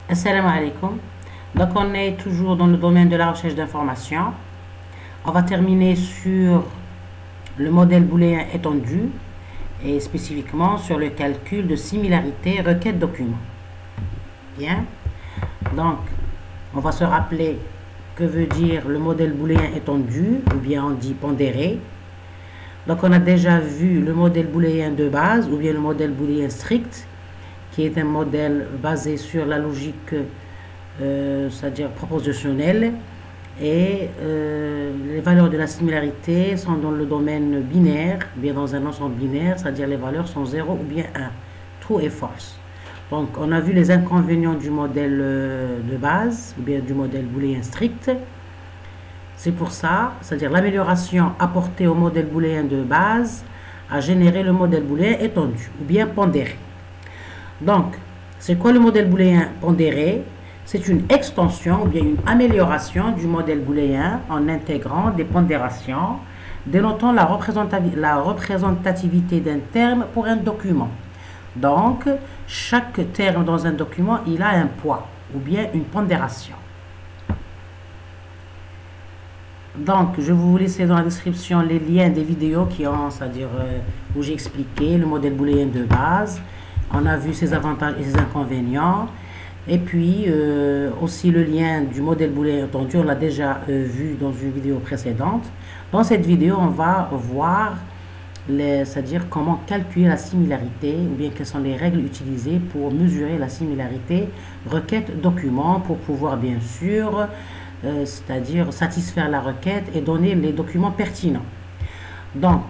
Assalamu alaikum. Donc on est toujours dans le domaine de la recherche d'informations. On va terminer sur le modèle booléen étendu et spécifiquement sur le calcul de similarité requête document. Bien. Donc on va se rappeler que veut dire le modèle booléen étendu ou bien on dit pondéré. Donc on a déjà vu le modèle booléen de base ou bien le modèle booléen strict, qui est un modèle basé sur la logique, c'est-à-dire propositionnelle, et les valeurs de la similarité sont dans le domaine binaire, bien dans un ensemble binaire, c'est-à-dire les valeurs sont 0 ou bien 1, true et false. Donc on a vu les inconvénients du modèle de base, ou bien du modèle booléen strict. C'est pour ça, c'est-à-dire l'amélioration apportée au modèle booléen de base a généré le modèle booléen étendu, ou bien pondéré. Donc, c'est quoi le modèle booléen pondéré? C'est une extension ou bien une amélioration du modèle booléen en intégrant des pondérations dénotant la représentativité d'un terme pour un document. Donc, chaque terme dans un document, il a un poids ou bien une pondération. Donc, je vais vous laisser dans la description les liens des vidéos qui ont, c'est-à-dire où j'ai expliqué le modèle booléen de base. On a vu ses avantages et ses inconvénients. Et puis, aussi le lien du modèle booléen étendu, on l'a déjà vu dans une vidéo précédente. Dans cette vidéo, on va voir, c'est-à-dire comment calculer la similarité, ou bien quelles sont les règles utilisées pour mesurer la similarité requête-document, pour pouvoir bien sûr, c'est-à-dire satisfaire la requête et donner les documents pertinents. Donc,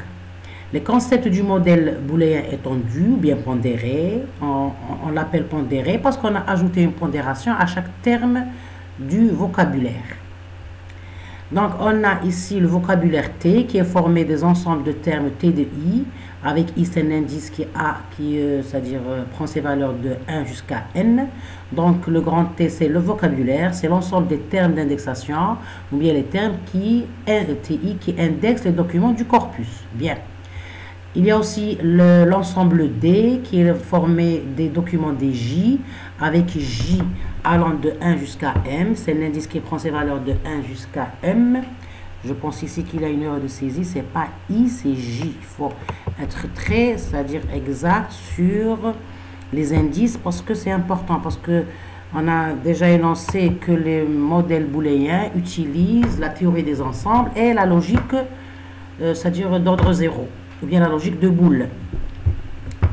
les concepts du modèle booléen étendu ou bien pondéré, on l'appelle pondéré parce qu'on a ajouté une pondération à chaque terme du vocabulaire. Donc on a ici le vocabulaire T qui est formé des ensembles de termes T de I, avec I c'est un indice qui c'est-à-dire prend ses valeurs de 1 jusqu'à N. Donc le grand T c'est le vocabulaire, c'est l'ensemble des termes d'indexation ou bien les termes TI qui indexent les documents du corpus. Bien. Il y a aussi l'ensemble D qui est formé des documents des J avec J allant de 1 jusqu'à M. C'est l'indice qui prend ses valeurs de 1 jusqu'à M. Je pense ici qu'il y a une erreur de saisie. C'est pas I, c'est J. Il faut être très, c'est-à-dire exact sur les indices parce que c'est important. Parce que on a déjà énoncé que les modèles booléens utilisent la théorie des ensembles et la logique, c'est-à-dire d'ordre 0. Ou bien la logique de boule.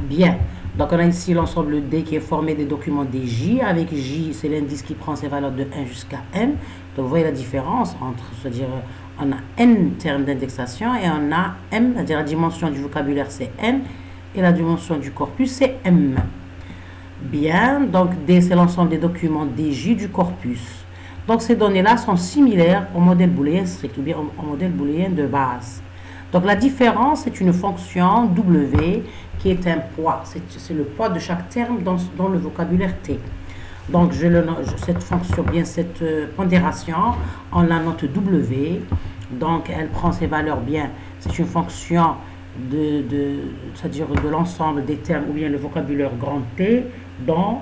Bien. Donc on a ici l'ensemble D qui est formé des documents des J. Avec J, c'est l'indice qui prend ses valeurs de 1 jusqu'à N. Donc vous voyez la différence entre, c'est-à-dire on a N termes d'indexation et on a M, c'est-à-dire la dimension du vocabulaire c'est N et la dimension du corpus c'est M. Bien. Donc D c'est l'ensemble des documents des J du corpus. Donc ces données-là sont similaires au modèle booléen strict ou bien au modèle booléen de base. Donc la différence, c'est une fonction W qui est un poids. C'est le poids de chaque terme dans le vocabulaire T. Donc cette fonction, bien cette pondération, on la note W. Donc elle prend ses valeurs bien. C'est une fonction c'est-à-dire de l'ensemble des termes ou bien le vocabulaire grand T dans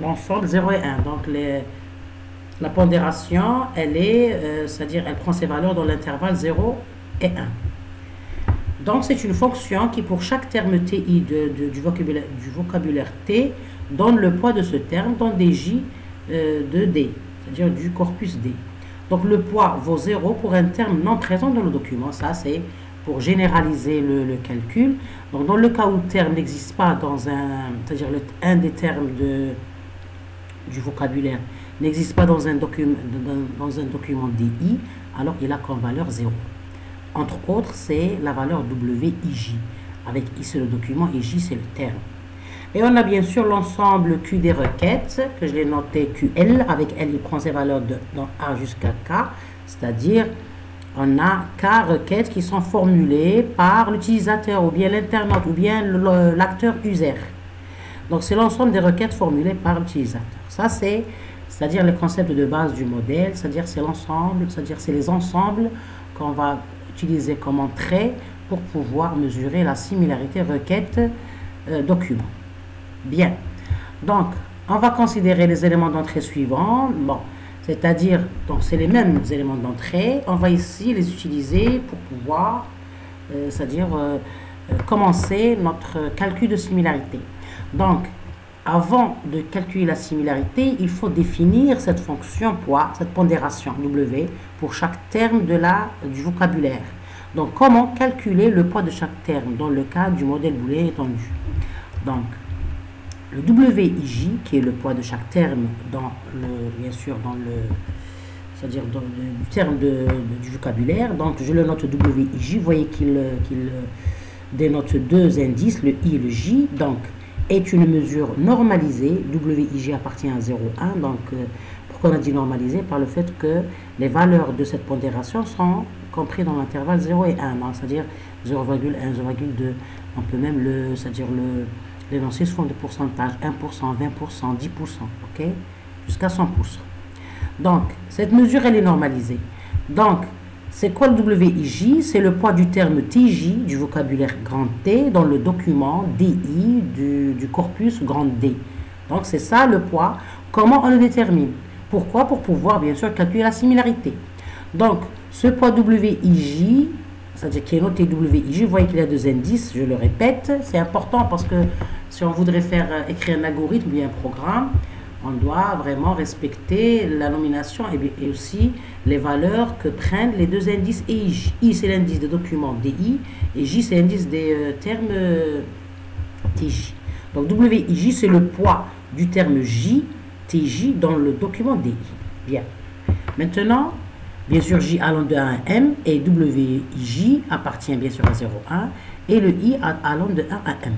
l'ensemble 0 et 1. Donc la pondération, elle est, c'est-à-dire elle prend ses valeurs dans l'intervalle 0 et 1. Donc c'est une fonction qui pour chaque terme TI du vocabulaire T donne le poids de ce terme dans des J de D, c'est-à-dire du corpus D. Donc le poids vaut 0 pour un terme non présent dans le document. Ça c'est pour généraliser le calcul. Donc dans le cas où le terme n'existe pas dans c'est-à-dire un des termes du vocabulaire n'existe pas dans un document DI, alors il a comme valeur 0. Entre autres, c'est la valeur WIJ, avec I c'est le document et J c'est le terme. Et on a bien sûr l'ensemble Q des requêtes, que je l'ai noté QL, avec L il prend ses valeurs de A jusqu'à K, c'est-à-dire on a K requêtes qui sont formulées par l'utilisateur, ou bien l'internaute, ou bien l'acteur user. Donc c'est l'ensemble des requêtes formulées par l'utilisateur. Ça c'est-à-dire le concept de base du modèle, c'est-à-dire c'est l'ensemble, c'est-à-dire c'est les ensembles qu'on va utiliser comme entrée pour pouvoir mesurer la similarité requête document. Bien. Donc, On va considérer les éléments d'entrée suivants. Bon, c'est-à-dire, donc c'est les mêmes éléments d'entrée. On va ici les utiliser pour pouvoir, c'est-à-dire commencer notre calcul de similarité. Donc, avant de calculer la similarité, il faut définir cette fonction poids, cette pondération W pour chaque terme du vocabulaire. Donc, comment calculer le poids de chaque terme dans le cas du modèle booléen étendu? Donc, le WIJ, qui est le poids de chaque terme bien sûr, c'est-à-dire du terme du vocabulaire. Donc, je le note WIJ. Vous voyez qu'il dénote deux indices, le I et le J. Donc, est une mesure normalisée. WIJ appartient à 0,1. Donc, pourquoi on a dit normalisé? Par le fait que les valeurs de cette pondération sont comprises dans l'intervalle 0 et 1. C'est-à-dire 0,1, 0,2. On peut même l'énoncé sous forme de pourcentage, 1%, 20%, 10%, ok, jusqu'à 100%. Donc, cette mesure, elle est normalisée. Donc, c'est quoi le WIJ? C'est le poids du terme TJ, du vocabulaire grand T, dans le document DI du corpus grand D. Donc, c'est ça le poids. Comment on le détermine? Pourquoi? Pour pouvoir, bien sûr, calculer la similarité. Donc, ce poids WIJ, c'est-à-dire qui est noté WIJ, vous voyez qu'il y a deux indices, je le répète. C'est important parce que si on voudrait écrire un algorithme ou bien un programme, on doit vraiment respecter la nomination et aussi les valeurs que prennent les deux indices et I. I, c'est l'indice des documents DI et J, c'est l'indice des termes TJ. Donc, WIJ, c'est le poids du terme J, TJ, dans le document DI. Bien. Maintenant, bien sûr, J allant de 1 à M et WIJ appartient bien sûr à 0,1 et le I allant de 1 à M.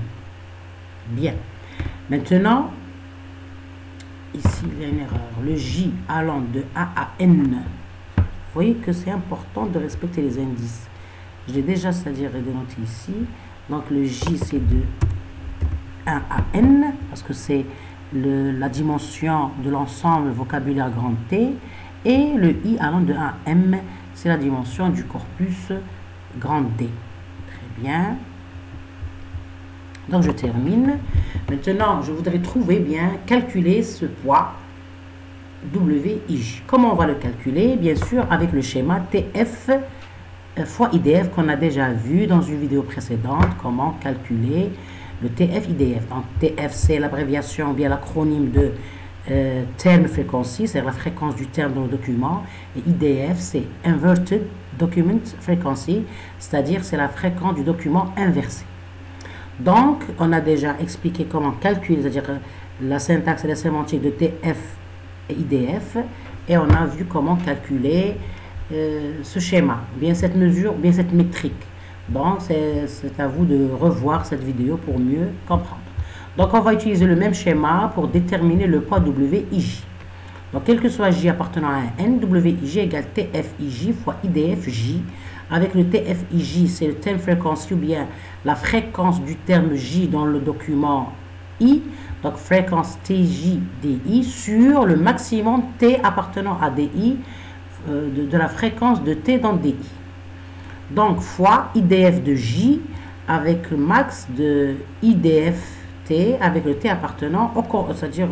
Bien. Maintenant, ici, il y a une erreur. Le J allant de 1 à N. Vous voyez que c'est important de respecter les indices. Je l'ai déjà, c'est-à-dire dénoté ici. Donc, le J, c'est de 1 à N, parce que c'est la dimension de l'ensemble vocabulaire grand T. Et le I allant de 1 à M, c'est la dimension du corpus grand D. Très bien. Donc, je termine. Maintenant, je voudrais calculer ce poids WIJ. Comment on va le calculer? Bien sûr, avec le schéma TF fois IDF qu'on a déjà vu dans une vidéo précédente. Comment calculer le TF-IDF. Donc, TF, c'est l'abréviation, bien l'acronyme de term frequency, c'est la fréquence du terme dans le document. Et IDF, c'est Inverted Document Frequency, c'est-à-dire c'est la fréquence du document inversé. Donc, on a déjà expliqué comment calculer, c'est-à-dire la syntaxe et la sémantique de TF et IDF, et on a vu comment calculer ce schéma, bien cette mesure, bien cette métrique. Donc, c'est à vous de revoir cette vidéo pour mieux comprendre. Donc, on va utiliser le même schéma pour déterminer le poids WIJ. Donc, quel que soit J appartenant à un N, WIJ égale TFIJ fois IDFJ. Avec le TFIJ, c'est le terme frequency ou bien la fréquence du terme J dans le document I. Donc, fréquence TJ-DI sur le maximum T appartenant à DI de la fréquence de T dans DI. Donc, fois IDF de J avec le max de IDF T avec le T appartenant au corps, c'est-à-dire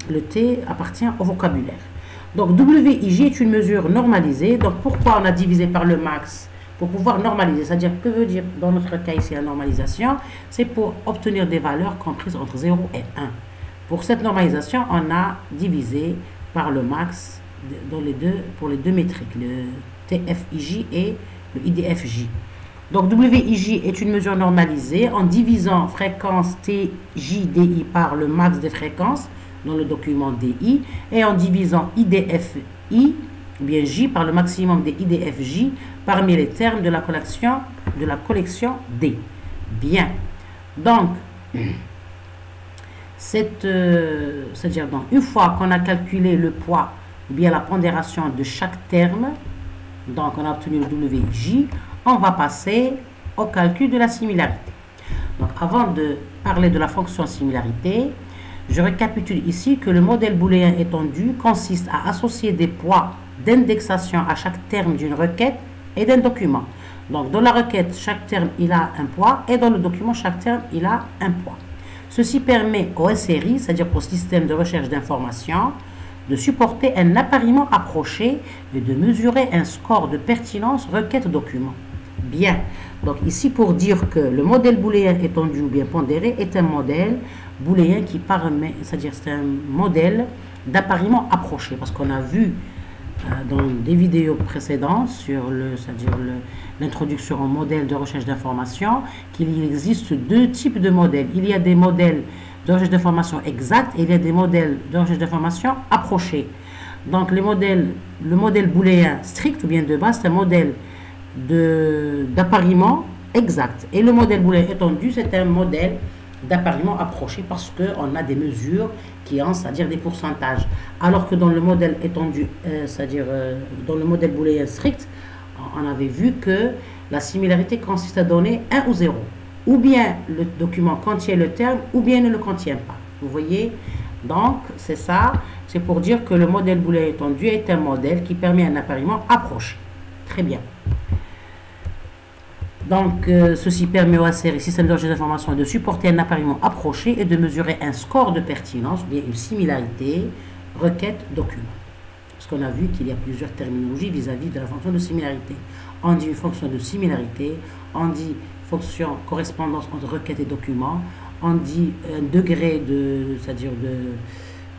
le T appartient au vocabulaire. Donc, WIJ est une mesure normalisée. Donc, pourquoi on a divisé par le max? Pour pouvoir normaliser, c'est-à-dire, que veut dire dans notre cas ici la normalisation? C'est pour obtenir des valeurs comprises entre 0 et 1. Pour cette normalisation, on a divisé par le max pour les deux métriques, le TFIJ et le IDFJ. Donc, WIJ est une mesure normalisée en divisant fréquence TJDI par le max des fréquences dans le document DI et en divisant IDFI, bien J, par le maximum des IDFJ parmi les termes de la collection D. Bien. Donc, c'est-à-dire donc, une fois qu'on a calculé le poids ou bien la pondération de chaque terme, donc on a obtenu le WIJ, on va passer au calcul de la similarité. Donc, avant de parler de la fonction similarité, je récapitule ici que le modèle booléen étendu consiste à associer des poids d'indexation à chaque terme d'une requête et d'un document. Donc, dans la requête, chaque terme, il a un poids et dans le document, chaque terme, il a un poids. Ceci permet au SRI, c'est-à-dire au système de recherche d'information, de supporter un appariement approché et de mesurer un score de pertinence requête document. Bien, donc ici pour dire que le modèle booléen étendu ou bien pondéré est un modèle booléen qui permet, c'est-à-dire c'est un modèle d'appariement approché, parce qu'on a vu dans des vidéos précédentes sur l'introduction au modèle de recherche d'information qu'il existe deux types de modèles. Il y a des modèles de recherche d'information exacts et il y a des modèles de recherche d'information approchés. Donc le modèle booléen strict ou bien de base, c'est un modèle d'appariement exact. Et le modèle booléen étendu, c'est un modèle d'appariement approché parce qu'on a des mesures qui ont, c'est-à-dire des pourcentages. Alors que dans le modèle étendu, dans le modèle booléen strict, on avait vu que la similarité consiste à donner 1 ou 0. Ou bien le document contient le terme, ou bien ne le contient pas. Vous voyez? Donc, c'est ça. C'est pour dire que le modèle booléen étendu est un modèle qui permet un appariement approché. Très bien. Donc, ceci permet au SRI, système de recherche d'information, de supporter un appariement approché et de mesurer un score de pertinence, ou bien une similarité, requête, document. Parce qu'on a vu qu'il y a plusieurs terminologies vis-à-vis de la fonction de similarité. On dit une fonction de similarité, on dit fonction correspondance entre requête et document, on dit un degré de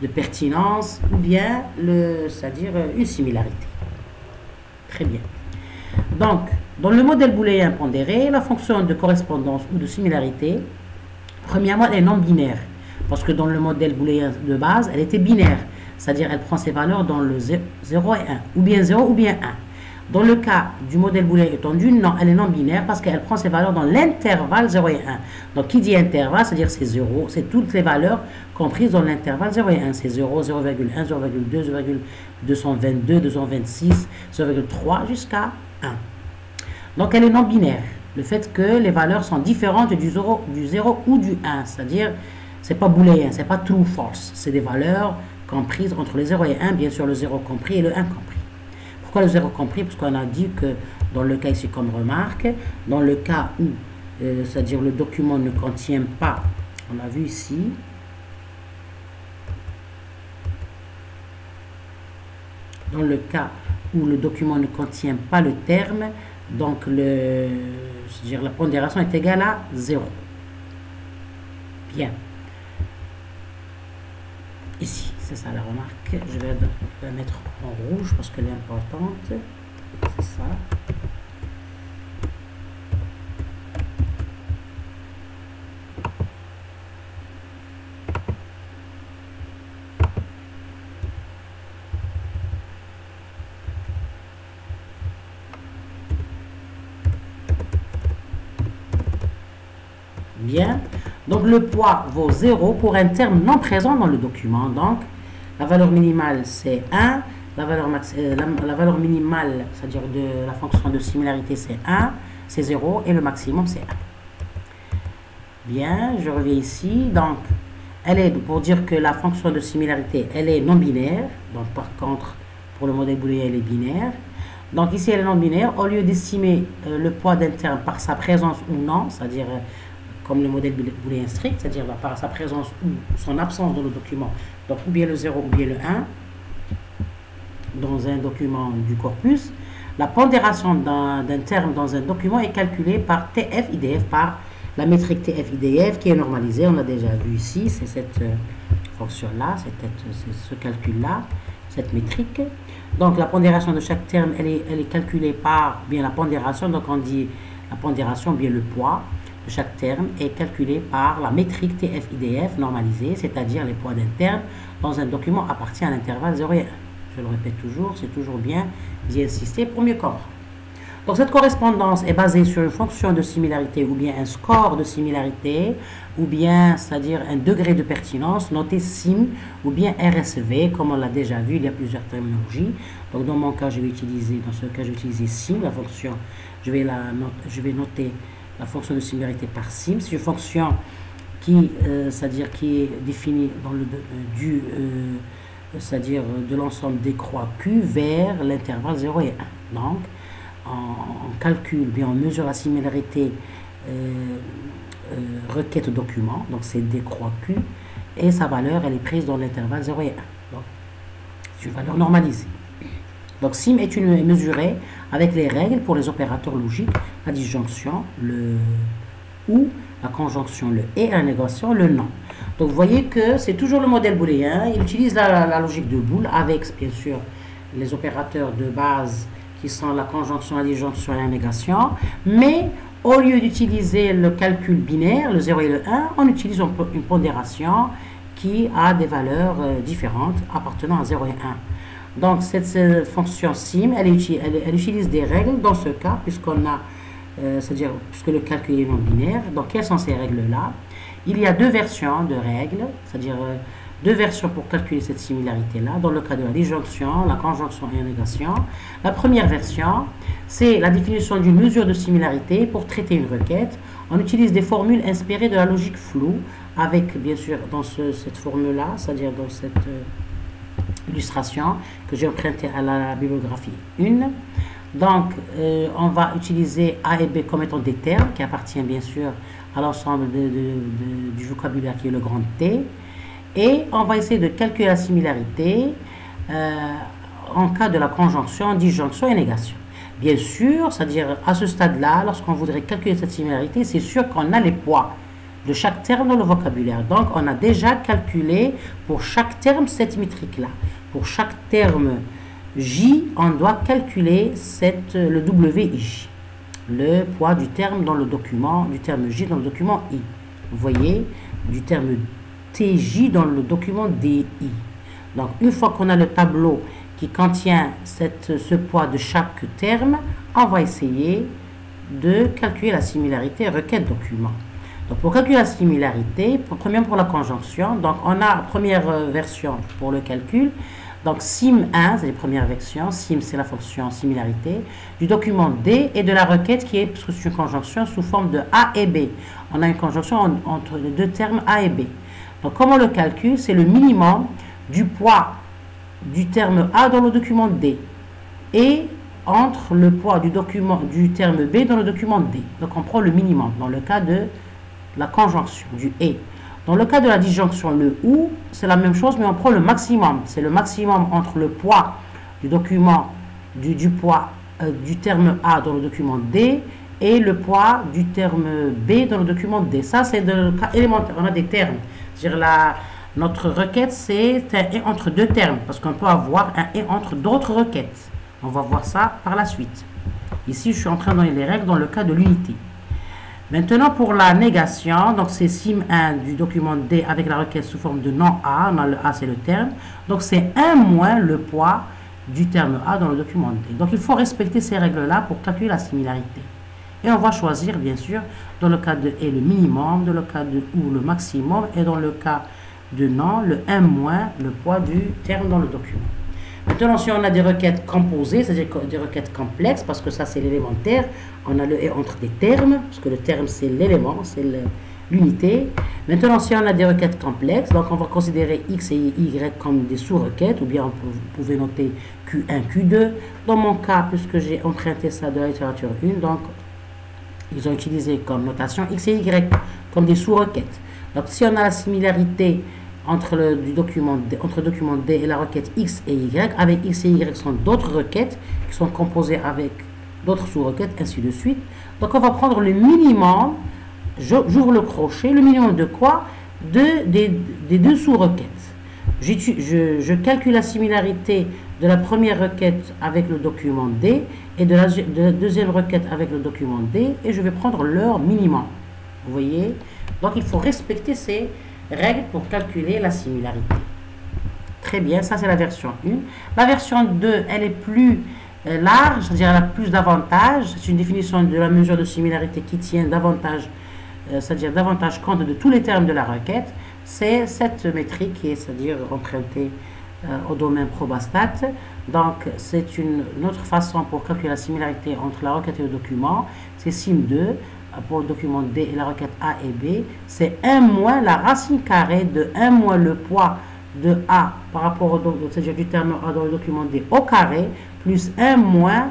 pertinence, ou bien c'est-à-dire une similarité. Très bien. Donc, dans le modèle booléen pondéré, la fonction de correspondance ou de similarité, premièrement, elle est non binaire. Parce que dans le modèle booléen de base, elle était binaire. C'est-à-dire, elle prend ses valeurs dans le 0 et 1. Ou bien 0 ou bien 1. Dans le cas du modèle booléen étendu, non, elle est non binaire parce qu'elle prend ses valeurs dans l'intervalle 0 et 1. Donc, qui dit intervalle, c'est-à-dire c'est 0, c'est toutes les valeurs comprises dans l'intervalle 0 et 1. C'est 0, 0,1, 0,2, 0,222, 226, 0,3 jusqu'à 1. Donc, elle est non binaire. Le fait que les valeurs sont différentes du 0 ou du 1. C'est-à-dire, c'est pas booléen, c'est pas true, false. C'est des valeurs comprises entre le 0 et 1, bien sûr le 0 compris et le 1 compris. Pourquoi le 0 compris? Parce qu'on a dit que dans le cas ici comme remarque, dans le cas où, c'est-à-dire le document ne contient pas, on a vu ici, dans le cas où le document ne contient pas le terme, donc c'est-à-dire la pondération est égale à 0. Bien. Ici, c'est ça la remarque. Je vais la mettre en rouge parce qu'elle est importante. C'est ça. Bien. Donc, le poids vaut 0 pour un terme non présent dans le document. Donc, la valeur minimale, c'est 1. La valeur minimale, c'est-à-dire de la fonction de similarité, c'est 1. C'est 0. Et le maximum, c'est 1. Bien, je reviens ici. Donc, elle est, pour dire que la fonction de similarité, elle est non binaire. Donc, par contre, pour le modèle booléen, elle est binaire. Donc, ici, elle est non binaire. Au lieu d'estimer le poids d'un terme par sa présence ou non, c'est-à-dire comme le modèle booléen strict, c'est-à-dire par sa présence ou son absence dans le document, donc ou bien le 0 ou bien le 1, dans un document du corpus, la pondération d'un terme dans un document est calculée par TF-IDF, par la métrique TF-IDF qui est normalisée, on l'a déjà vu ici, c'est cette fonction-là, c'est ce calcul-là, cette métrique. Donc la pondération de chaque terme, elle est calculée par bien la pondération, donc on dit la pondération, bien le poids. Chaque terme est calculé par la métrique TF-IDF normalisée, c'est-à-dire les poids d'un terme dans un document appartient à l'intervalle 0 et 1. Je le répète toujours, c'est toujours bien d'y insister pour mieux comprendre. Donc cette correspondance est basée sur une fonction de similarité ou bien un score de similarité ou bien, c'est-à-dire un degré de pertinence noté SIM ou bien RSV, comme on l'a déjà vu, il y a plusieurs terminologies. Donc dans mon cas, dans ce cas, je vais utiliser SIM, la fonction, je vais noter la fonction de similarité par SIM. C'est une fonction qui, c'est-à-dire qui est définie dans c'est-à-dire de l'ensemble des croix Q vers l'intervalle 0 et 1. Donc, on calcule, bien on mesure la similarité requête document, donc c'est D croix Q, et sa valeur, elle est prise dans l'intervalle 0 et 1. Donc, c'est une valeur normalisée. Donc, sim est mesurée avec les règles pour les opérateurs logiques, la disjonction, le ou, la conjonction, le et, la négation, le non. Donc, vous voyez que c'est toujours le modèle booléen. Il utilise la logique de Boole avec, bien sûr, les opérateurs de base qui sont la conjonction, la disjonction et la négation. Mais, au lieu d'utiliser le calcul binaire, le 0 et le 1, on utilise une pondération qui a des valeurs différentes appartenant à 0 et 1. Donc, cette fonction sim, elle utilise des règles dans ce cas, puisqu'on a, c'est-à-dire, puisque le calcul est non binaire. Donc, quelles sont ces règles-là? Il y a deux versions de règles, c'est-à-dire deux versions pour calculer cette similarité-là, dans le cas de la disjonction, la conjonction et la négation. La première version, c'est la définition d'une mesure de similarité pour traiter une requête. On utilise des formules inspirées de la logique floue, avec, bien sûr, dans cette formule-là, c'est-à-dire dans cette illustration que j'ai empruntée à la bibliographie 1. Donc, on va utiliser A et B comme étant des termes qui appartiennent, bien sûr, à l'ensemble du vocabulaire qui est le grand T. Et on va essayer de calculer la similarité en cas de la conjonction, disjonction et négation. Bien sûr, c'est-à-dire à ce stade-là, lorsqu'on voudrait calculer cette similarité, c'est sûr qu'on a les poids de chaque terme dans le vocabulaire. Donc, on a déjà calculé pour chaque terme cette métrique-là. Pour chaque terme J, on doit calculer le WIJ, le poids du terme dans le document, du terme J dans le document I. Vous voyez, du terme TJ dans le document DI. Donc, une fois qu'on a le tableau qui contient ce poids de chaque terme, on va essayer de calculer la similarité requête document. Donc, pour calculer la similarité, premièrement pour la conjonction, donc on a la première version pour le calcul. Donc, sim1, c'est la première version, sim c'est la fonction similarité, du document D et de la requête qui est, puisque c'est une conjonction sous forme de A et B. On a une conjonction entre les deux termes A et B. Donc, comment on le calcule? C'est le minimum du poids du terme A dans le document D et entre le poids du terme B dans le document D. Donc, on prend le minimum dans le cas de la conjonction, du et. Dans le cas de la disjonction, le ou, c'est la même chose, mais on prend le maximum. C'est le maximum entre le poids du document, du poids du terme A dans le document D et le poids du terme B dans le document D. Ça, c'est le cas élémentaire. On a des termes. Notre requête, c'est un et entre deux termes, parce qu'on peut avoir un et entre d'autres requêtes. On va voir ça par la suite. Ici, je suis en train de donner les règles dans le cas de l'unité. Maintenant, pour la négation, donc c'est sim1 du document D avec la requête sous forme de non A. On a le A, c'est le terme. Donc, c'est 1 moins le poids du terme A dans le document D. Donc, il faut respecter ces règles-là pour calculer la similarité. Et on va choisir, bien sûr, dans le cas de et le minimum, dans le cas de ou le maximum, et dans le cas de non, le 1 moins le poids du terme dans le document. Maintenant, si on a des requêtes composées, c'est-à-dire des requêtes complexes, parce que ça c'est l'élémentaire, on a le et entre des termes, parce que le terme c'est l'élément, c'est l'unité. Maintenant, si on a des requêtes complexes, donc on va considérer X et Y comme des sous-requêtes, ou bien vous pouvez noter Q1, Q2. Dans mon cas, puisque j'ai emprunté ça de la littérature 1, donc ils ont utilisé comme notation X et Y comme des sous-requêtes. Donc, si on a la similarité entre le document D et la requête X et Y, avec X et Y sont d'autres requêtes qui sont composées avec d'autres sous-requêtes, ainsi de suite. Donc, on va prendre le minimum, j'ouvre le crochet, le minimum de quoi? Des deux sous-requêtes. Je calcule la similarité de la première requête avec le document D et de la deuxième requête avec le document D, et je vais prendre leur minimum. Vous voyez? Donc, il faut respecter ces règles pour calculer la similarité. Très bien, ça c'est la version 1. La version 2, elle est plus large, c'est-à-dire elle a plus d'avantages. C'est une définition de la mesure de similarité qui tient davantage, c'est-à-dire davantage compte de tous les termes de la requête. C'est cette métrique qui est, c'est-à-dire empruntée au domaine probastat. Donc, c'est une autre façon pour calculer la similarité entre la requête et le document. C'est sim2. Pour le document D et la requête A et B, c'est 1 moins la racine carrée de 1 moins le poids de A par rapport au c'est-à-dire du terme A dans le document D au carré, plus 1 moins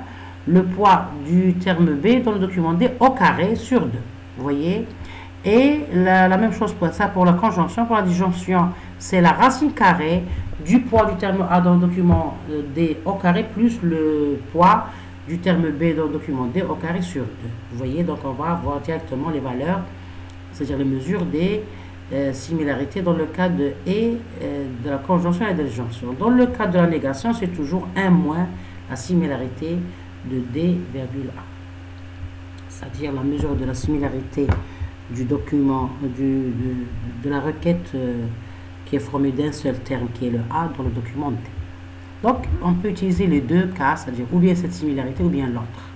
le poids du terme B dans le document D au carré sur 2. Vous voyez? Et la même chose pour ça pour la conjonction. Pour la disjonction, c'est la racine carrée du poids du terme A dans le document D au carré plus le poids du terme B dans le document D au carré sur 2. Vous voyez, donc on va voir directement les valeurs, c'est-à-dire les mesures des similarités dans le cas de de la conjonction et de la disjonction. Dans le cas de la négation, c'est toujours 1 moins la similarité de D virgule A. C'est-à-dire la mesure de la similarité du document, de la requête qui est formée d'un seul terme qui est le A dans le document D. Donc, on peut utiliser les deux cas, c'est-à-dire ou bien cette similarité ou bien l'autre.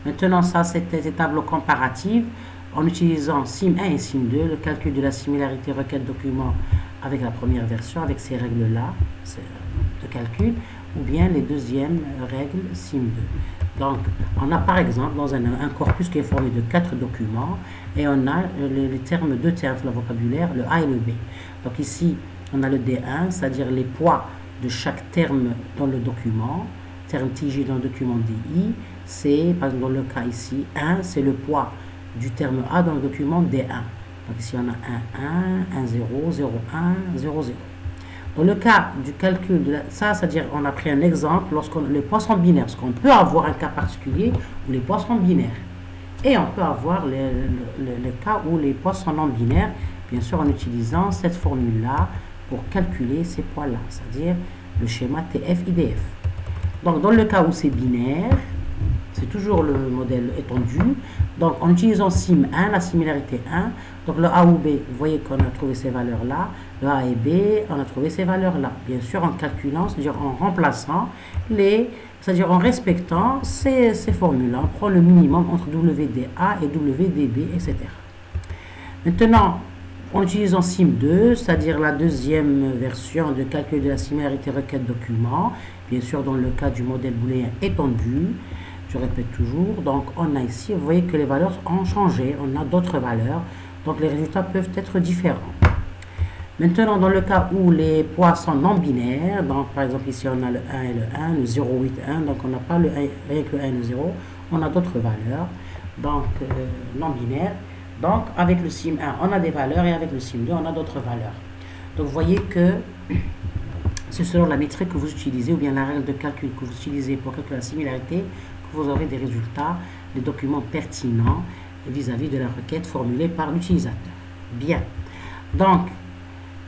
Maintenant, ça, c'est des tableaux comparatifs en utilisant SIM1 et SIM2, le calcul de la similarité requête document avec la première version, avec ces règles-là de calcul, ou bien les deuxièmes règles SIM2. Donc, on a par exemple dans un corpus qui est formé de 4 documents et on a les termes, deux termes dans le vocabulaire, le A et le B. Donc ici, on a le D1, c'est-à-dire les poids de chaque terme dans le document. Terme TJ dans le document DI, c'est, par exemple dans le cas ici, 1, c'est le poids du terme A dans le document D1. Donc ici, on a 1, 1, 1, 0, 0, 1, 0, 0. Dans le cas du calcul, ça, c'est-à-dire on a pris un exemple lorsqu'on les poids sont binaires, parce qu'on peut avoir un cas particulier où les poids sont binaires. Et on peut avoir le cas où les poids sont non binaires, bien sûr en utilisant cette formule-là pour calculer ces poids-là, c'est-à-dire le schéma TF-IDF. Donc dans le cas où c'est binaire, c'est toujours le modèle étendu. Donc en utilisant SIM1, la similarité 1, donc le A ou B, vous voyez qu'on a trouvé ces valeurs-là, le A et B, on a trouvé ces valeurs-là. Bien sûr en calculant, c'est-à-dire en remplaçant c'est-à-dire en respectant ces formules-là, on prend le minimum entre WDA et WDB, etc. Maintenant, en utilisant SIM2, c'est-à-dire la deuxième version de calcul de la similarité requête document, bien sûr dans le cas du modèle booléen étendu, je répète toujours, donc on a ici, vous voyez que les valeurs ont changé, on a d'autres valeurs, donc les résultats peuvent être différents. Maintenant, dans le cas où les poids sont non binaires, donc par exemple ici on a le 1 et le 1, le 0, 8, 1, donc on n'a pas le 1 avec le 1 et le 0, on a d'autres valeurs, donc non binaires. Donc avec le SIM1 on a des valeurs et avec le SIM2 on a d'autres valeurs. Donc vous voyez que c'est selon la métrique que vous utilisez ou bien la règle de calcul que vous utilisez pour calculer la similarité que vous aurez des résultats, des documents pertinents vis-à-vis de la requête formulée par l'utilisateur. Bien. Donc,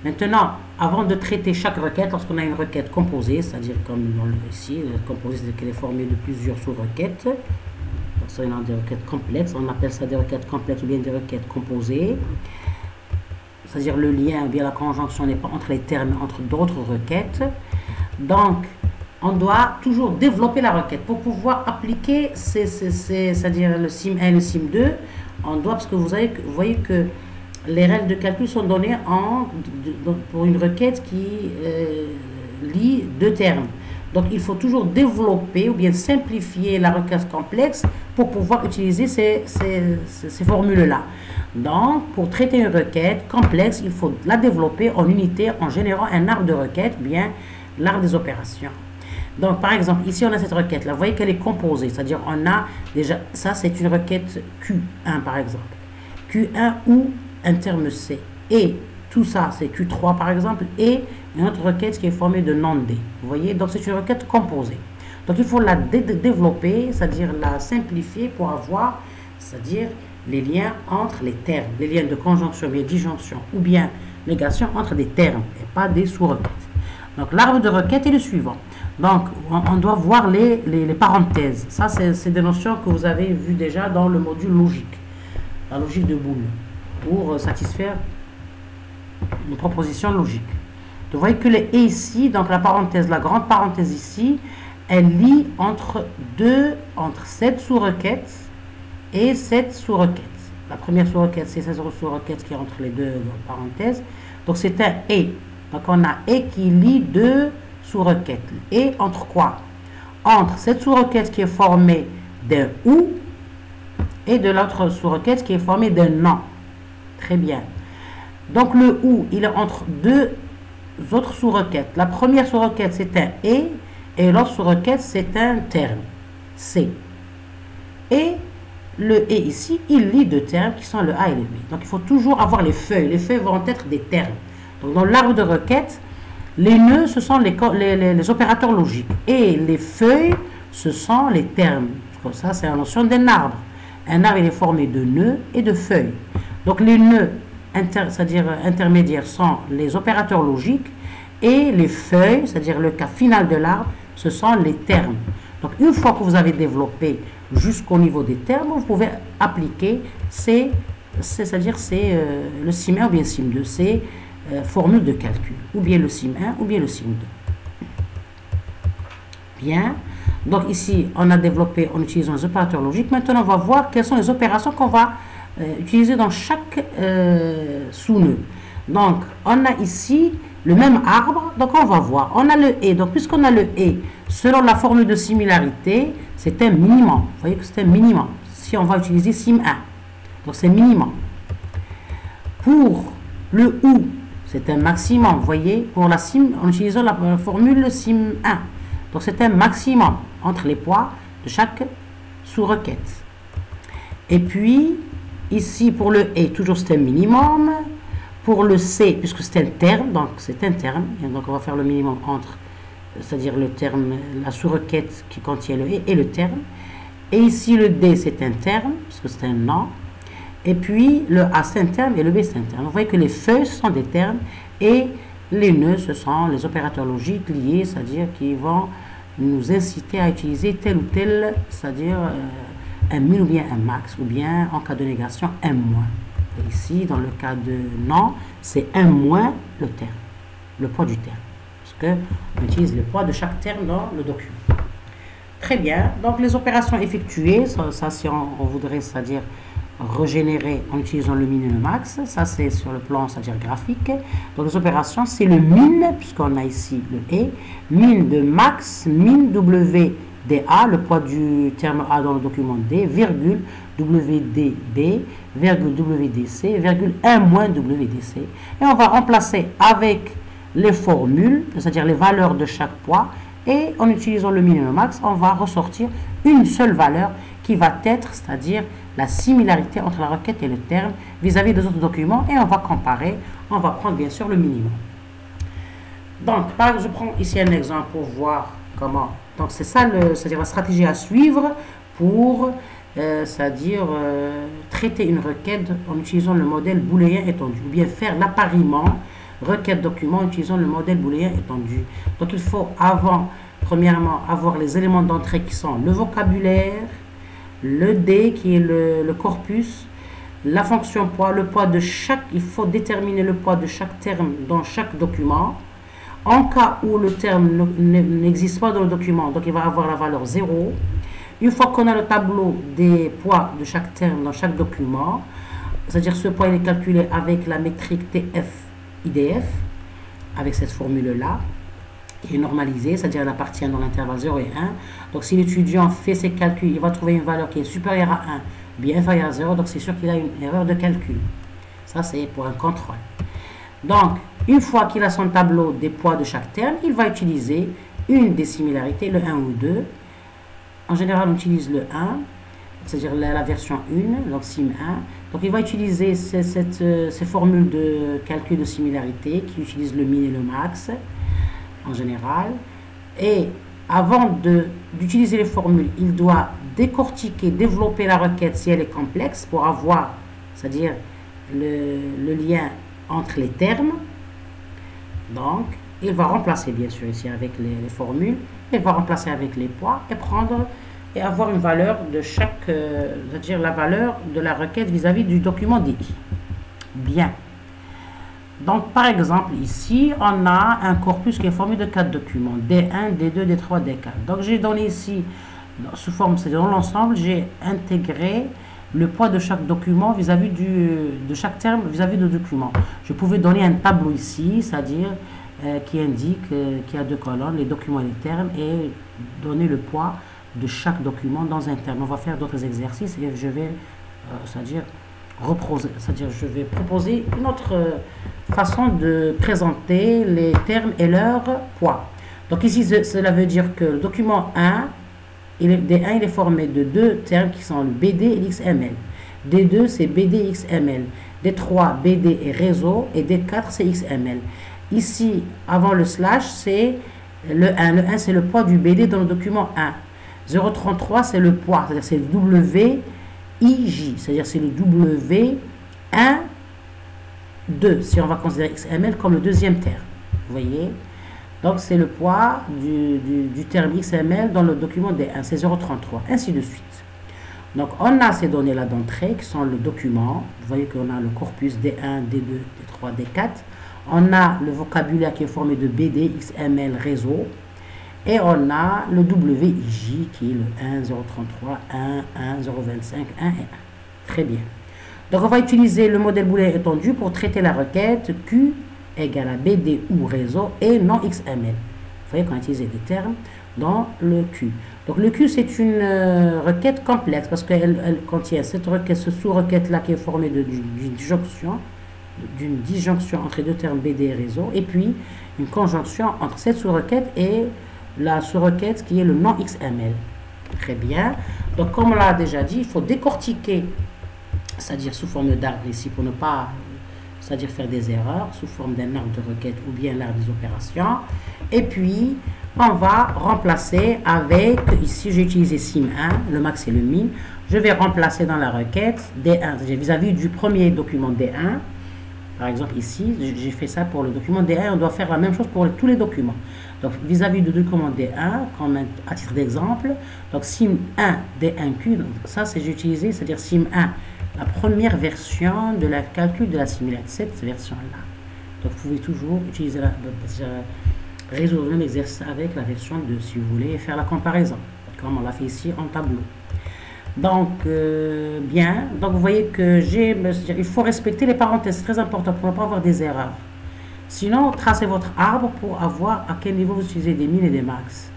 maintenant, avant de traiter chaque requête, lorsqu'on a une requête composée, c'est-à-dire comme ici, composée, c'est qu'elle est formée de plusieurs sous-requêtes. On a des requêtes complexes, on appelle ça des requêtes complexes ou bien des requêtes composées. C'est-à-dire le lien ou bien la conjonction n'est pas entre les termes, entre d'autres requêtes. Donc, on doit toujours développer la requête pour pouvoir appliquer c'est-à-dire le SIM1 et le SIM2. On doit, parce que vous voyez que les règles de calcul sont données pour une requête qui lie deux termes. Donc, il faut toujours développer ou bien simplifier la requête complexe pour pouvoir utiliser ces formules-là. Donc, pour traiter une requête complexe, il faut la développer en unité en générant un arbre de requête, bien l'arbre des opérations. Donc, par exemple, ici, on a cette requête-là. Vous voyez qu'elle est composée, c'est-à-dire on a déjà, ça c'est une requête Q1 par exemple. Q1 ou un terme C. Et tout ça, c'est Q3 par exemple, et une autre requête qui est formée de non D. Vous voyez, donc c'est une requête composée. Donc il faut la développer, c'est-à-dire la simplifier pour avoir, c'est-à-dire les liens entre les termes, les liens de conjonction, bien disjonction ou bien négation entre des termes et pas des sous-requêtes. Donc l'arbre de requête est le suivant. Donc on doit voir les parenthèses. Ça, c'est des notions que vous avez vues déjà dans le module logique, la logique de Boole, pour satisfaire une proposition logique. Vous voyez que les et ici, donc la parenthèse, la grande parenthèse ici, elle lie entre cette sous-requête et cette sous-requête. La première sous-requête, c'est cette sous-requête qui est entre les deux parenthèses. Donc c'est un et. Donc on a et qui lie deux sous-requêtes. Et entre quoi? Entre cette sous-requête qui est formée d'un ou et de l'autre sous-requête qui est formée d'un non. Très bien. Donc le ou, il est entre deux autres sous-requêtes. La première sous-requête, c'est un et l'autre sous-requête, c'est un terme, C. Et le et ici, il lit deux termes qui sont le A et le B. Donc il faut toujours avoir les feuilles. Les feuilles vont être des termes. Donc dans l'arbre de requête, les nœuds, ce sont les opérateurs logiques. Et les feuilles, ce sont les termes. Comme ça, c'est la notion d'un arbre. Un arbre, il est formé de nœuds et de feuilles. Donc les nœuds, c'est-à-dire intermédiaires, sont les opérateurs logiques. Et les feuilles, c'est-à-dire le cas final de l'arbre, ce sont les termes. Donc une fois que vous avez développé jusqu'au niveau des termes, vous pouvez appliquer le CIM1 ou bien CIM2, ces formules de calcul, ou bien le CIM1 ou bien le CIM2. Bien, donc ici on a développé en utilisant les opérateurs logiques. Maintenant on va voir quelles sont les opérations qu'on va utiliser dans chaque sous-nœud. Donc on a ici le même arbre, donc on va voir, on a le et, donc puisqu'on a le et, selon la formule de similarité, c'est un minimum, vous voyez que c'est un minimum, si on va utiliser sim1, donc c'est minimum. Pour le ou, c'est un maximum, vous voyez, pour la sim, en utilisant la formule sim1, donc c'est un maximum entre les poids de chaque sous-requête. Et puis, ici pour le et, toujours c'est un minimum. Pour le C, puisque c'est un terme, donc c'est un terme, et donc on va faire le minimum entre, c'est-à-dire le terme, la sous-requête qui contient le et le terme. Et ici le D c'est un terme, puisque c'est un nom. Et puis le A c'est un terme et le B c'est un terme. Vous voyez que les feuilles ce sont des termes et les nœuds ce sont les opérateurs logiques liés, c'est-à-dire qui vont nous inciter à utiliser tel ou tel, c'est-à-dire un min ou bien un max, ou bien en cas de négation un moins. Ici, dans le cas de non, c'est 1 moins le terme, le poids du terme. Parce qu'on utilise le poids de chaque terme dans le document. Très bien. Donc, les opérations effectuées, ça si on voudrait, c'est-à-dire régénérer en utilisant le min et le max, ça c'est sur le plan, c'est-à-dire graphique. Donc, les opérations, c'est le min, puisqu'on a ici le et, min de max, min W dA, le poids du terme A dans le document D, virgule WDB, virgule WDC, virgule 1 moins WDC. Et on va remplacer avec les formules, c'est-à-dire les valeurs de chaque poids, et en utilisant le min et le max, on va ressortir une seule valeur qui va être, c'est-à-dire la similarité entre la requête et le terme vis-à-vis des autres documents, et on va comparer, on va prendre bien sûr le minimum. Donc, je prends ici un exemple pour voir comment. Donc, c'est ça, c'est-à-dire la stratégie à suivre pour, c'est-à-dire traiter une requête en utilisant le modèle booléen étendu, ou bien faire l'appariement requête document en utilisant le modèle booléen étendu. Donc, il faut premièrement, avoir les éléments d'entrée qui sont le vocabulaire, le D qui est le corpus, la fonction poids, le poids de chaque, il faut déterminer le poids de chaque terme dans chaque document. En cas où le terme n'existe pas dans le document, donc il va avoir la valeur 0. Une fois qu'on a le tableau des poids de chaque terme dans chaque document, c'est-à-dire ce poids il est calculé avec la métrique TF-IDF, avec cette formule-là, qui est normalisée, c'est-à-dire elle appartient dans l'intervalle 0 et 1. Donc si l'étudiant fait ses calculs, il va trouver une valeur qui est supérieure à 1, bien inférieure à 0, donc c'est sûr qu'il a une erreur de calcul. Ça c'est pour un contrôle. Donc, une fois qu'il a son tableau des poids de chaque terme, il va utiliser une des similarités, le 1 ou 2. En général, on utilise le 1, c'est-à-dire la version 1, donc sim 1. Donc, il va utiliser ces formules de calcul de similarité qui utilisent le min et le max, en général. Et avant d'utiliser les formules, il doit décortiquer, développer la requête si elle est complexe pour avoir, c'est-à-dire le lien entre les termes. Donc, il va remplacer bien sûr ici avec les formules, il va remplacer avec les poids et prendre et avoir une valeur de chaque, c'est-à-dire la valeur de la requête vis-à-vis du document DI. Bien. Donc, par exemple, ici, on a un corpus qui est formé de 4 documents, D1, D2, D3, D4. Donc, j'ai donné ici, sous forme, c'est dans l'ensemble, j'ai intégré le poids de chaque document vis-à-vis de chaque terme vis-à-vis du document. Je pouvais donner un tableau ici, c'est-à-dire qui indique qu'il y a 2 colonnes, les documents et les termes, et donner le poids de chaque document dans un terme. On va faire d'autres exercices et je vais, c'est-à-dire je vais proposer une autre façon de présenter les termes et leur poids. Donc ici, cela veut dire que le document 1 D1 il est formé de deux termes qui sont le BD et l'XML. D2 c'est BD XML. D3 BD et réseau. Et D4 c'est XML. Ici, avant le slash, c'est le 1. Le 1 c'est le poids du BD dans le document 1. 033 c'est le poids, c'est-à-dire c'est le WIJ, c'est-à-dire c'est le W1, 2, si on va considérer XML comme le deuxième terme. Vous voyez? Donc c'est le poids du terme XML dans le document D1, c'est 033, ainsi de suite. Donc on a ces données-là d'entrée qui sont le document. Vous voyez qu'on a le corpus D1, D2, D3, D4. On a le vocabulaire qui est formé de BD, XML, réseau. Et on a le WIJ qui est le 1, 033, 1, 1, 025, 1 et 1. Très bien. Donc on va utiliser le modèle booléen étendu pour traiter la requête Q égale à BD ou réseau et non XML. Vous voyez qu'on a utilisé des termes dans le Q. Donc le Q c'est une requête complexe parce qu'elle contient cette requête, ce sous-requête là qui est formée d'une disjonction entre deux termes BD et réseau, et puis une conjonction entre cette sous-requête et la sous-requête qui est le non XML. Très bien. Donc comme on l'a déjà dit, il faut décortiquer, c'est-à-dire sous forme d'arbre ici pour ne pas, c'est-à-dire faire des erreurs, sous forme d'un arbre de requête ou bien l'arbre des opérations. Et puis on va remplacer avec, ici j'ai utilisé sim1, le max et le min. Je vais remplacer dans la requête D1, vis-à-vis du premier document D1. Par exemple ici, j'ai fait ça pour le document D1, on doit faire la même chose pour tous les documents. Donc vis-à-vis du document D1, comme à titre d'exemple, donc sim1 D1Q, ça c'est j'ai utilisé, c'est-à-dire sim1, la première version de la calcul de la similarité, cette version-là. Donc vous pouvez toujours utiliser résoudre l'exercice avec la version 2 si vous voulez et faire la comparaison, comme on l'a fait ici en tableau. Donc, bien. Donc, vous voyez que il faut respecter les parenthèses. C'est très important pour ne pas avoir des erreurs. Sinon, tracez votre arbre pour avoir à quel niveau vous utilisez des min et des max.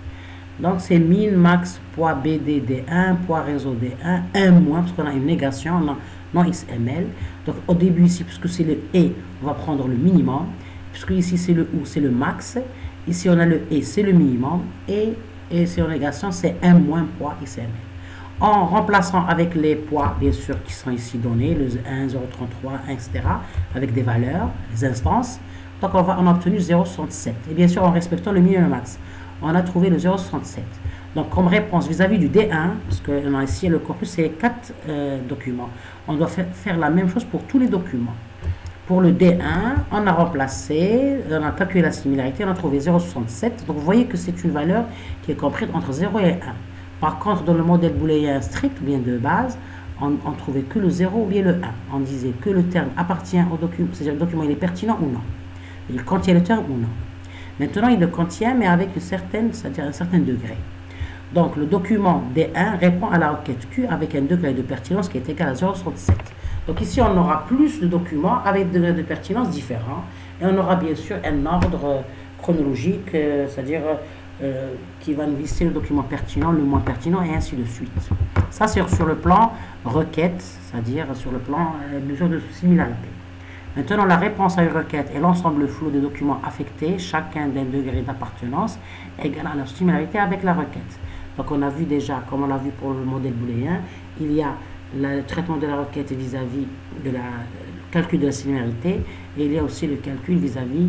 Donc, c'est min, max, poids BD D1, poids réseau D1, 1 moins, parce qu'on a une négation, non XML. Donc, au début ici, puisque c'est le et, on va prendre le minimum. Puisque ici, c'est le ou, c'est le max. Ici, on a le et, c'est le minimum. Et c'est en négation, c'est 1 moins poids XML. En remplaçant avec les poids, bien sûr, qui sont ici donnés, le 1, 0,33, 1, etc., avec des valeurs, les instances. Donc, on a obtenu 0,67. Et bien sûr, en respectant le min et le max, on a trouvé le 0,67. Donc, comme réponse vis-à-vis du D1, parce que ici, le corpus, c'est 4 documents. On doit faire la même chose pour tous les documents. Pour le D1, on a remplacé, on a calculé la similarité, on a trouvé 0,67. Donc, vous voyez que c'est une valeur qui est comprise entre 0 et 1. Par contre, dans le modèle booléen strict ou bien de base, on trouvait que le 0 ou bien le 1. On disait que le terme appartient au document, c'est-à-dire le document il est pertinent ou non. Il contient le terme ou non. Maintenant, il le contient, mais avec c'est-à-dire un certain degré. Donc, le document D1 répond à la requête Q avec un degré de pertinence qui est égal à 0,67. Donc ici, on aura plus de documents avec des degrés de pertinence différents. Et on aura bien sûr un ordre chronologique, c'est-à-dire qui va nous lister le document pertinent, le moins pertinent, et ainsi de suite. Ça, c'est sur le plan requête, c'est-à-dire sur le plan mesure de similarité. Maintenant, la réponse à une requête est l'ensemble flou des documents affectés, chacun d'un degré d'appartenance égal à la similarité avec la requête. Donc, on a vu déjà, comme on l'a vu pour le modèle booléen, il y a le traitement de la requête vis-à-vis de le calcul de la similarité, et il y a aussi le calcul vis-à-vis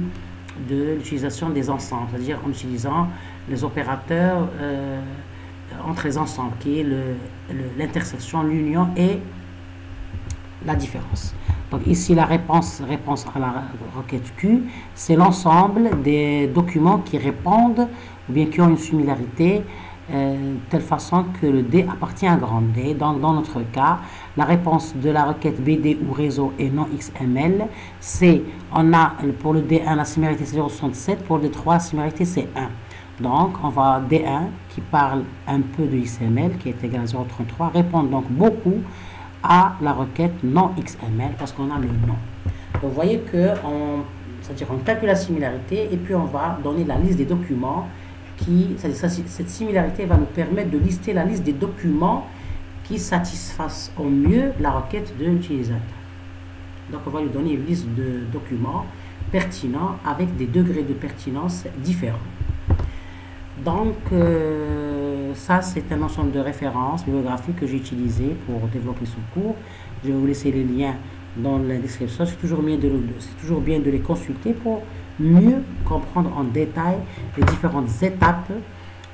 de l'utilisation des ensembles, c'est-à-dire en utilisant les opérateurs entre les ensembles, qui est l'intersection, l'union et la différence. Donc ici, la réponse à la requête Q, c'est l'ensemble des documents qui répondent ou bien qui ont une similarité telle façon que le D appartient à grand D. Donc dans notre cas, la réponse de la requête BD ou réseau et non XML, c'est, on a pour le D1 la similarité c'est 0,67, pour le D3 la similarité c'est 1. Donc on va D1 qui parle un peu de XML qui est égal à 0,33 répond donc beaucoup à la requête non XML parce qu'on a le non. Donc vous voyez que c'est-à-dire on calcule la similarité et puis on va donner la liste des documents cette similarité va nous permettre de lister la liste des documents qui satisfassent au mieux la requête de l'utilisateur. Donc on va lui donner une liste de documents pertinents avec des degrés de pertinence différents. Donc ça, c'est un ensemble de références bibliographiques que j'ai utilisées pour développer ce cours. Je vais vous laisser les liens dans la description. C'est toujours bien de les consulter pour mieux comprendre en détail les différentes étapes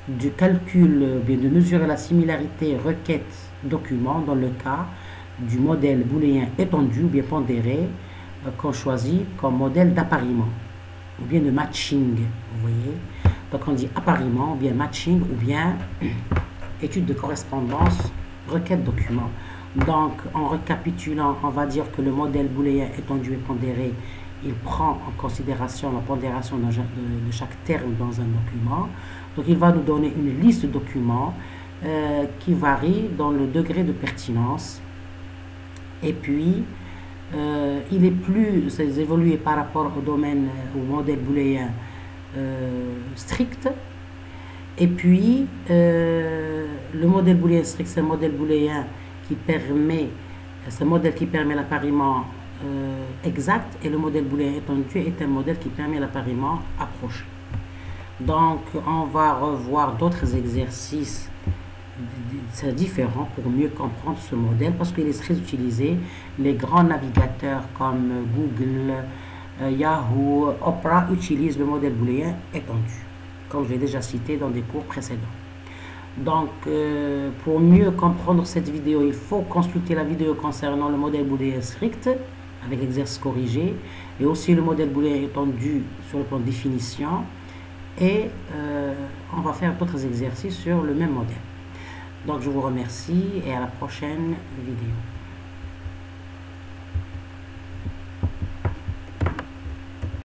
du calcul, bien de mesurer la similarité requête-document dans le cas du modèle booléen étendu ou bien pondéré qu'on choisit comme modèle d'appariement ou bien de matching, vous voyez. Donc on dit appariement, ou bien matching, ou bien étude de correspondance, requête document. Donc en récapitulant, on va dire que le modèle booléen étendu et pondéré, il prend en considération la pondération de chaque terme dans un document. Donc il va nous donner une liste de documents qui varie dans le degré de pertinence. Et puis, il est plus évolué par rapport au domaine, au modèle booléen strict. Et puis, le modèle booléen strict, c'est un modèle booléen qui permet, c'est un modèle qui permet l'appariement exact, et le modèle booléen étendu est un modèle qui permet l'appariement approché. Donc, on va revoir d'autres exercices différents pour mieux comprendre ce modèle, parce qu'il est très utilisé. Les grands navigateurs comme Google, Yahoo, Opera utilisent le modèle booléen étendu, comme je l'ai déjà cité dans des cours précédents. Donc, pour mieux comprendre cette vidéo, il faut consulter la vidéo concernant le modèle booléen strict avec l'exercice corrigé, et aussi le modèle booléen étendu sur le plan de définition, et on va faire d'autres exercices sur le même modèle. Donc je vous remercie et à la prochaine vidéo.